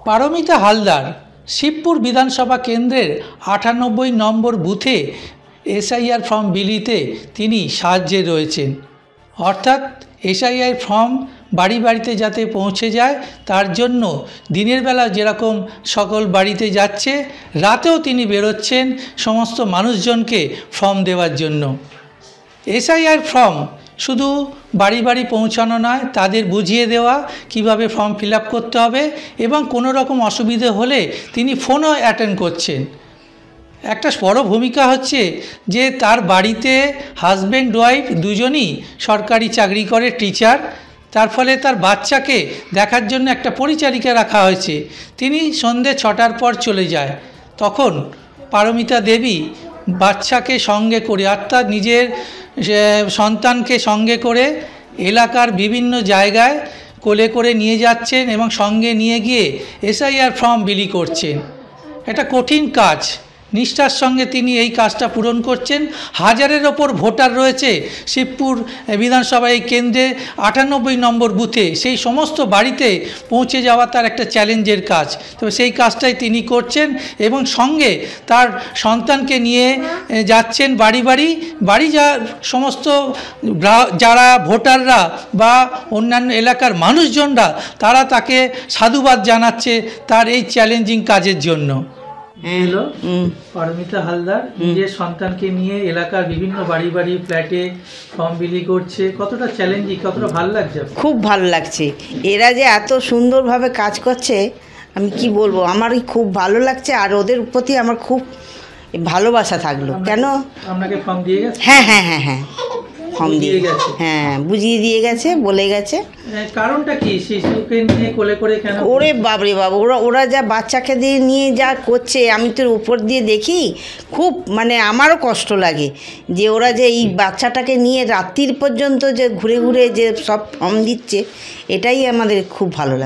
পারমিতা হালদার শিবপুর বিধানসভা কেন্দ্রের ৯৮ নম্বর বুথে এসআইআর ফর্ম বিলিতে তিনি সাহায্যে রয়েছেন। অর্থাৎ এসআইআর ফর্ম বাড়ি বাড়িতে যাতে পৌঁছে যায় তার জন্য দিনের বেলা যেরকম সকল বাড়িতে যাচ্ছে, রাতেও তিনি বেরোচ্ছেন সমস্ত মানুষজনকে ফর্ম দেওয়ার জন্য। এসআইআর ফর্ম শুধু বাড়ি বাড়ি পৌঁছানো নয়, তাদের বুঝিয়ে দেওয়া কিভাবে ফর্ম ফিল আপ করতে হবে এবং কোনো রকম অসুবিধে হলে তিনি ফোনও অ্যাটেন্ড করছেন। একটা বড় ভূমিকা হচ্ছে যে তার বাড়িতে হাজব্যান্ড ওয়াইফ দুজনই সরকারি চাকরি করে, টিচার। তার ফলে তার বাচ্চাকে দেখার জন্য একটা পরিচারিকা রাখা হয়েছে। তিনি সন্ধে ৬টার পর চলে যায়। তখন পারমিতা দেবী বাচ্চাকে সঙ্গে করে অর্থাৎ নিজের সন্তানকে সঙ্গে করে এলাকার বিভিন্ন জায়গায় কোলে করে নিয়ে যাচ্ছেন এবং সঙ্গে নিয়ে গিয়ে এসআইআর ফর্ম বিলি করছেন। এটা কঠিন কাজ, নিষ্ঠার সঙ্গে তিনি এই কাজটা পূরণ করছেন। হাজারের ওপর ভোটার রয়েছে শিবপুর বিধানসভা এই কেন্দ্রে ৯৮ নম্বর বুথে, সেই সমস্ত বাড়িতে পৌঁছে যাওয়া তার একটা চ্যালেঞ্জের কাজ। তবে সেই কাজটাই তিনি করছেন এবং সঙ্গে তার সন্তানকে নিয়ে যাচ্ছেন বাড়ি বাড়ি। বাড়ি সমস্ত যারা ভোটাররা বা অন্যান্য এলাকার মানুষজনরা তারা তাকে সাধুবাদ জানাচ্ছে তার এই চ্যালেঞ্জিং কাজের জন্য। হলো পারমিতা হালদার নিজের সন্তানকে নিয়ে এলাকার বিভিন্ন বাড়ি বাড়ি ফ্ল্যাটে ফর্ম বিলি করছে। কতটা চ্যালেঞ্জিং, কতটা ভালো লাগছে? খুব ভালো লাগছে। এরা যে এত সুন্দরভাবে কাজ করছে আমি কি বলবো, আমারই খুব ভালো লাগছে। আর ওদের প্রতি আমার খুব ভালোবাসা থাকলো। কেন আপনাকে ফর্ম দিয়ে গেছে? হ্যাঁ হ্যাঁ হ্যাঁ হ্যাঁ ফর্ম দিয়ে গেছে, হ্যাঁ বুঝিয়ে দিয়ে গেছে, বলে গেছে। কারণটা কি শিশুকে নিয়ে কোলে করে কেন? ওরে বাবরে বাবা, ওরা যা বাচ্চাকে দিয়ে নিয়ে যা করছে আমি তো উপর দিয়ে দেখি, খুব মানে আমারও কষ্ট লাগে যে ওরা যে এই বাচ্চাটাকে নিয়ে রাত্রির পর্যন্ত যে ঘুরে ঘুরে যে সব ফর্ম দিচ্ছে, এটাই আমাদের খুব ভালো লাগে।